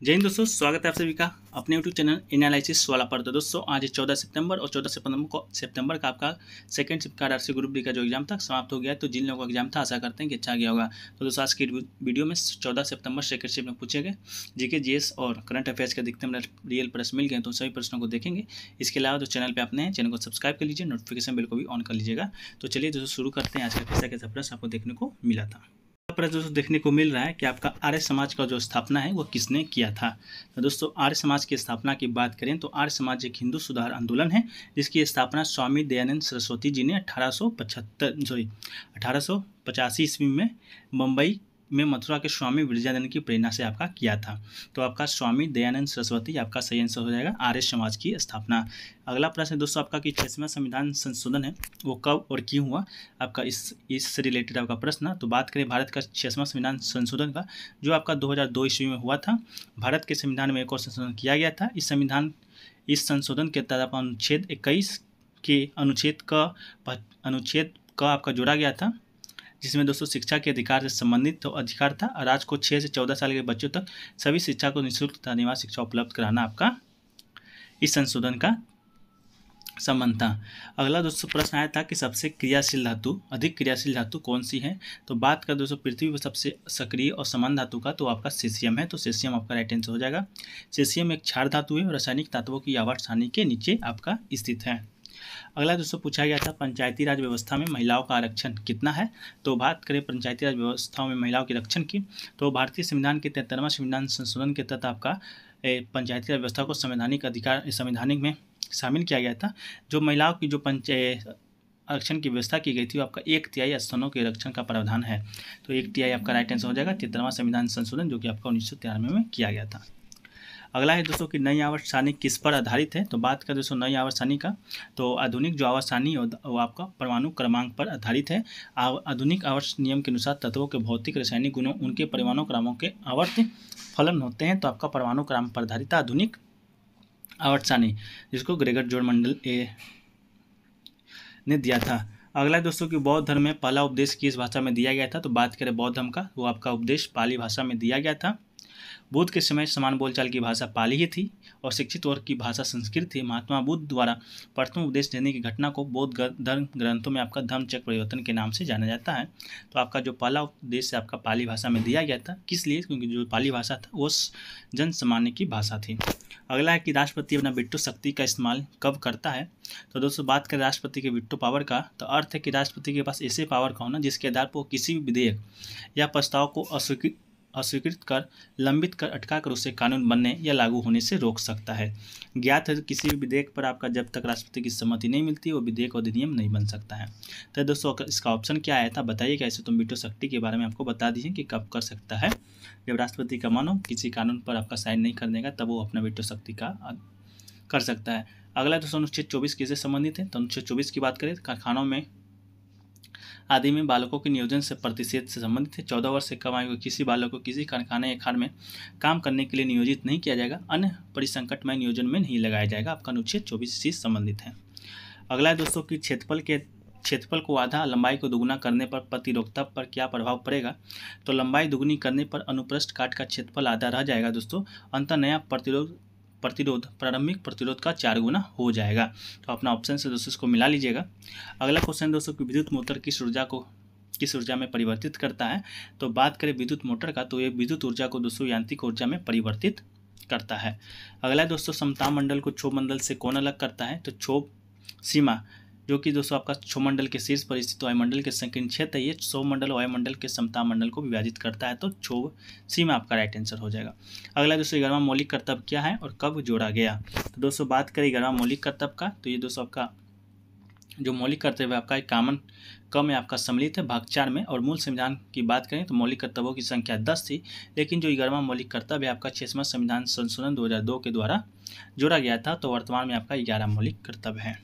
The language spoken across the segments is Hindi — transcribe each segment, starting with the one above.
जय हिंद दोस्तों, स्वागत है आप सभी का अपने यूट्यूब चैनल एनालिसिस वाला पर। तो दोस्तों आज है 14 सितंबर और 14 सितंबर का आपका सेकंड शिफ्ट का आरसी ग्रुप डी का जो एग्जाम था समाप्त हो गया है। तो जिन लोगों का एग्जाम था आशा करते हैं कि अच्छा गया होगा। तो दोस्तों आज की वीडियो में 14 सितंबर सेकंड शिफ्ट में पूछे गए जीके जीएस और करंट अफेयर्स के अधिकतम रियल प्रश्न मिल गए, तो सभी प्रश्नों को देखेंगे। इसके अलावा जो चैनल पर आपने हैं चैनल को सब्सक्राइब कर लीजिए, नोटिफिकेशन बेल को भी ऑन कर लीजिएगा। तो चलिए दोस्तों शुरू करते हैं। आज का कैसा कैसा प्रश्न आपको देखने को मिला था। दोस्तों देखने को मिल रहा है कि आपका आर्य समाज का जो स्थापना है वो किसने किया था। तो दोस्तों आर्य समाज की स्थापना की बात करें तो आर्य समाज एक हिंदू सुधार आंदोलन है जिसकी स्थापना स्वामी दयानंद सरस्वती जी ने 1885 ईस्वी में मुंबई में मथुरा के स्वामी विरजानंद की प्रेरणा से आपका किया था। तो आपका स्वामी दयानंद सरस्वती आपका सही आंसर हो जाएगा, आर्य समाज की स्थापना। अगला प्रश्न है दोस्तों आपका कि 6वां संविधान संशोधन है वो कब और क्यों हुआ, आपका इससे रिलेटेड आपका प्रश्न। तो बात करें भारत का 6वां संविधान संशोधन का, जो आपका 2002 ईस्वी में हुआ था। भारत के संविधान में एक और संशोधन किया गया था। इस संशोधन के तहत आपका अनुच्छेद 21 के अनुच्छेद का आपका जोड़ा गया था, जिसमें दोस्तों शिक्षा के अधिकार से संबंधित तो अधिकार था। राज्य को 6 से 14 साल के बच्चों तक सभी शिक्षा को निःशुल्क तथा अनिवार्य शिक्षा उपलब्ध कराना आपका इस संशोधन का संबंध था। अगला दोस्तों प्रश्न आया था कि सबसे अधिक क्रियाशील धातु कौन सी है। तो बात कर दोस्तों पृथ्वी पर सबसे सक्रिय और समान धातु का, तो आपका सीसियम है। तो सीसियम आपका राइट आंसर हो जाएगा। सीसियम एक क्षार धातु है और रासायनिक तत्वों की आवर्त सारणी के नीचे आपका स्थित है। अगला दोस्तों पूछा गया था पंचायती राज व्यवस्था में महिलाओं का आरक्षण कितना है। तो बात करें पंचायती राज व्यवस्था में महिलाओं के आरक्षण की, तो भारतीय संविधान के 73वां संविधान संशोधन के तहत आपका पंचायती राज व्यवस्था को संवैधानिक में शामिल किया गया था। जो महिलाओं की जो आरक्षण की व्यवस्था की गई थी वो आपका 1/3 स्थानों के आरक्षण का प्रावधान है। तो 1/3 आपका राइट आंसर हो जाएगा। 73वां संविधान संशोधन जो कि आपका 1993 में किया गया था। अगला है दोस्तों कि नई आवर्त सारणी किस पर आधारित है। तो बात करें दोस्तों नई आवर्त सारणी का, तो आधुनिक जो आवर्त सारणी वो आपका परमाणु क्रमांक पर आधारित है। आधुनिक आवर्त नियम के अनुसार तत्वों के भौतिक रासायनिक गुणों उनके परमाणु क्रमों के आवर्त फलन होते हैं। तो आपका परमाणु क्रम पर आधारित आधुनिक आवर्त सारणी, जिसको ग्रेगर जोड़ मंडल ने दिया था। अगला दोस्तों कि बौद्ध धर्म में पहला उपदेश किस भाषा में दिया गया था। तो बात करें बौद्ध धर्म का, वो आपका उपदेश पाली भाषा में दिया गया था। बुद्ध के समय समान बोलचाल की भाषा पाली ही थी और शिक्षित वर्ग की भाषा संस्कृत थी। महात्मा बुद्ध द्वारा प्रथम उपदेश देने की घटना को बौद्ध धर्म ग्रंथों में आपका धर्मचक्र परिवर्तन के नाम से जाना जाता है। तो आपका जो पहला उपदेश आपका पाली भाषा में दिया गया था, किस लिए, क्योंकि जो पाली भाषा था वो जन सामान्य की भाषा थी। अगला है कि राष्ट्रपति अपना वीटो शक्ति का इस्तेमाल कब करता है। तो दोस्तों बात करें राष्ट्रपति के वीटो पावर का, तो अर्थ है कि राष्ट्रपति के पास ऐसे पावर का होना जिसके आधार पर वो किसी भी विधेयक या प्रस्ताव को अस्वीकृत कर, लंबित कर, अटका कर उसे कानून बनने या लागू होने से रोक सकता है। ज्ञात है किसी भी विधेयक पर आपका जब तक राष्ट्रपति की सहमति नहीं मिलती वो विधेयक अधिनियम नहीं बन सकता है। तो दोस्तों इसका ऑप्शन क्या आया था बताइए। कैसे तुम वीटो शक्ति के बारे में आपको बता दीजिए कि कब कर सकता है। जब राष्ट्रपति का मन हो किसी कानून पर आपका साइन नहीं करने का, तब वो अपना वीटो शक्ति का कर सकता है। अगला दोस्तों अनुच्छेद 24 किससे संबंधित है। तो अनुच्छेद 24 की बात करें कारखानों में आदि में बालकों के नियोजन से प्रतिषेध से संबंधित है। 14 वर्ष से कम आयु के किसी बालक को किसी कारखाने या खान में काम करने के लिए नियोजित नहीं किया जाएगा, अन्य परिसंकटमय नियोजन में नहीं लगाया जाएगा। आपका अनुच्छेद 24 से संबंधित है। अगला है दोस्तों कि क्षेत्रफल को आधा, लंबाई को दोगुना करने पर प्रतिरोधकता पर क्या प्रभाव पड़ेगा। तो लंबाई दोगुनी करने पर अनुप्रस्थ काट का क्षेत्रफल आधा रह जाएगा दोस्तों, अंतर नया प्रतिरोध प्रारंभिक प्रतिरोध का 4 गुना हो जाएगा। तो अपना ऑप्शन से दोस्तों इसको मिला लीजिएगा। अगला क्वेश्चन दोस्तों कि विद्युत मोटर किस ऊर्जा में परिवर्तित करता है। तो बात करें विद्युत मोटर का, तो ये विद्युत ऊर्जा को दोस्तों यांत्रिक ऊर्जा में परिवर्तित करता है। अगला दोस्तों समताप मंडल को क्षोभ मंडल से कौन अलग करता है। तो क्षोभ सीमा जो कि दोस्तों आपका क्षोभ मंडल के शीर्ष पर स्थित वायुमंडल के संकीर्ण क्षेत्र है, ये क्षोभ मंडल वायुमंडल के समताप मंडल को विभाजित करता है। तो क्षोभ सीमा आपका राइट आंसर हो जाएगा। अगला दोस्तों 11वां मौलिक कर्तव्य क्या है और कब जोड़ा गया। तो दोस्तों बात करें 11वां मौलिक कर्तव्य का, तो ये दोस्तों आपका जो मौलिक कर्तव्य है आपका कॉमन क में आपका सम्मिलित है भाग 4 में। और मूल संविधान की बात करें तो मौलिक कर्तव्यों की संख्या 10 थी, लेकिन जो 11वां मौलिक कर्तव्य है आपका 6वां संविधान संशोधन 2002 के द्वारा जोड़ा गया था। तो वर्तमान में आपका 11 मौलिक कर्तव्य है।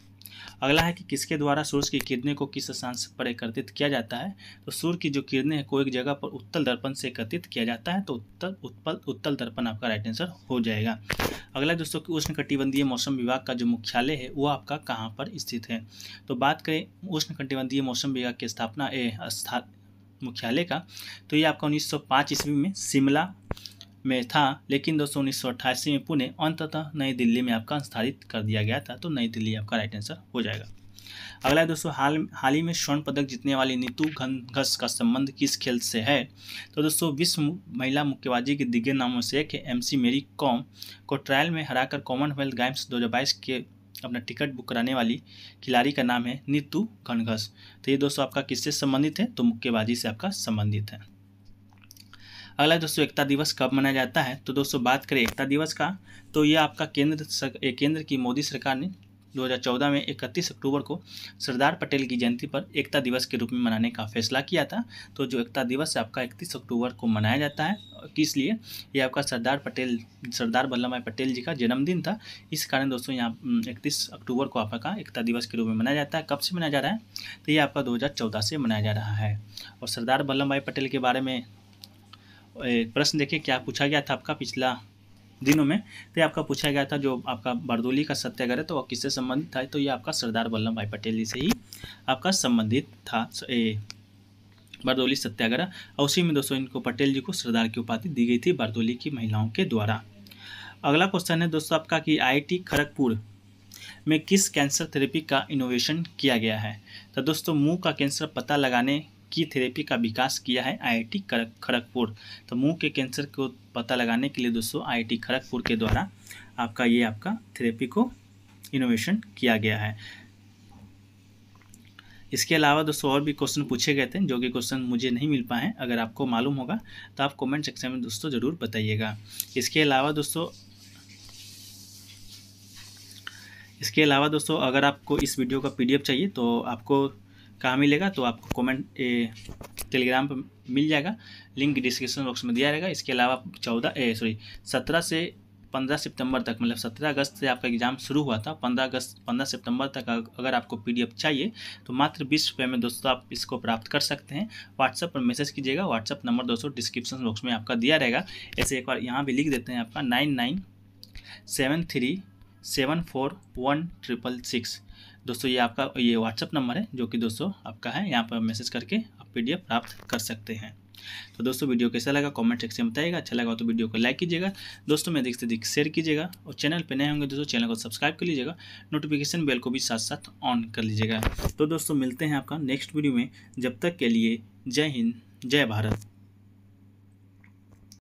अगला है कि किसके द्वारा सूर्य की किरणें को किस स्थान से पर एकत्रित किया जाता है। तो सूर्य की जो किरणें हैं को एक जगह पर उत्तल दर्पण से एकत्रित किया जाता है। तो उत्तल दर्पण आपका राइट आंसर हो जाएगा। अगला दोस्तों कि उष्णकटिबंधीय मौसम विभाग का जो मुख्यालय है वो आपका कहाँ पर स्थित है। तो बात करें उष्णकटिबंधीय मौसम विभाग की स्थापना मुख्यालय का, तो ये आपका 1905 ईस्वी में शिमला में था, लेकिन दोस्तों 1988 में पुणे अंततः नई दिल्ली में आपका स्थापित कर दिया गया था। तो नई दिल्ली आपका राइट आंसर हो जाएगा। अगला है दोस्तों, हाल ही में स्वर्ण पदक जीतने वाली नीतू घनघस का संबंध किस खेल से है? तो दोस्तों विश्व महिला मुक्केबाजी के दिग्गज नामों से एक है। MC मेरी कॉम को ट्रायल में हराकर कॉमनवेल्थ गेम्स 2022 के अपना टिकट बुक कराने वाली खिलाड़ी का नाम है नीतू घनघस। तो ये दोस्तों आपका किससे संबंधित है? तो मुक्केबाजी से आपका संबंधित है। अगला दोस्तों, एकता दिवस कब मनाया जाता है? तो दोस्तों बात करें एकता दिवस का, तो ये आपका केंद्र की मोदी सरकार ने 2014 में 31 अक्टूबर को सरदार पटेल की जयंती पर एकता दिवस के रूप में मनाने का फैसला किया था। तो जो एकता दिवस है आपका 31 अक्टूबर को मनाया जाता है। किस लिए? ये आपका सरदार वल्लभ भाई पटेल जी का जन्मदिन था। इस कारण दोस्तों यहाँ 31 अक्टूबर को आपका एकता दिवस के रूप में मनाया जाता है। कब से मनाया जा रहा है? तो ये आपका 2014 से मनाया जा रहा है। और सरदार वल्लभ भाई पटेल के बारे में प्रश्न देखिए क्या पूछा गया था आपका पिछला दिनों में। तो ये आपका पूछा गया था जो आपका बारदोली का सत्याग्रह, तो किससे संबंधित था? तो ये आपका सरदार वल्लभ भाई पटेल जी से ही आपका संबंधित था बारदोली सत्याग्रह। और उसी में दोस्तों इनको पटेल जी को सरदार की उपाधि दी गई थी बारदोली की महिलाओं के द्वारा। अगला क्वेश्चन है दोस्तों आपका कि IIT खड़गपुर में किस कैंसर थेरेपी का इनोवेशन किया गया है? तो दोस्तों मुंह का कैंसर पता लगाने की थेरेपी का विकास किया है IIT खड़गपुर। तो मुंह के कैंसर को पता लगाने के लिए दोस्तों IIT खड़गपुर के द्वारा आपका थेरेपी को इनोवेशन किया गया है। इसके अलावा दोस्तों और भी क्वेश्चन पूछे गए थे जो कि क्वेश्चन मुझे नहीं मिल पाए हैं। अगर आपको मालूम होगा तो आप कमेंट सेक्शन में दोस्तों ज़रूर बताइएगा। इसके अलावा दोस्तों अगर आपको इस वीडियो का PDF चाहिए तो आपको कहाँ मिलेगा? तो आपको टेलीग्राम पर मिल जाएगा, लिंक डिस्क्रिप्शन बॉक्स में दिया रहेगा। इसके अलावा 17 से 15 सितंबर तक, मतलब 17 अगस्त से आपका एग्ज़ाम शुरू हुआ था, 15 सितंबर तक अगर आपको PDF चाहिए तो मात्र 20 रुपये में दोस्तों आप इसको प्राप्त कर सकते हैं। व्हाट्सएप पर मैसेज कीजिएगा। व्हाट्सएप नंबर दोस्तों डिस्क्रिप्शन बॉक्स में आपका दिया रहेगा। ऐसे एक बार यहाँ भी लिख देते हैं आपका 9973741666। दोस्तों ये आपका व्हाट्सएप नंबर है जो कि दोस्तों आपका है। यहाँ पर मैसेज करके आप PDF प्राप्त कर सकते हैं। तो दोस्तों वीडियो कैसा लगा कमेंट सेक्शन में बताइएगा। अच्छा लगा तो वीडियो को लाइक कीजिएगा, दोस्तों में अधिक से अधिक शेयर कीजिएगा। और चैनल पे नए होंगे दोस्तों चैनल को सब्सक्राइब कर लीजिएगा, नोटिफिकेशन बेल को भी साथ साथ ऑन कर लीजिएगा। तो दोस्तों मिलते हैं आपका नेक्स्ट वीडियो में। जब तक के लिए जय हिंद, जय भारत।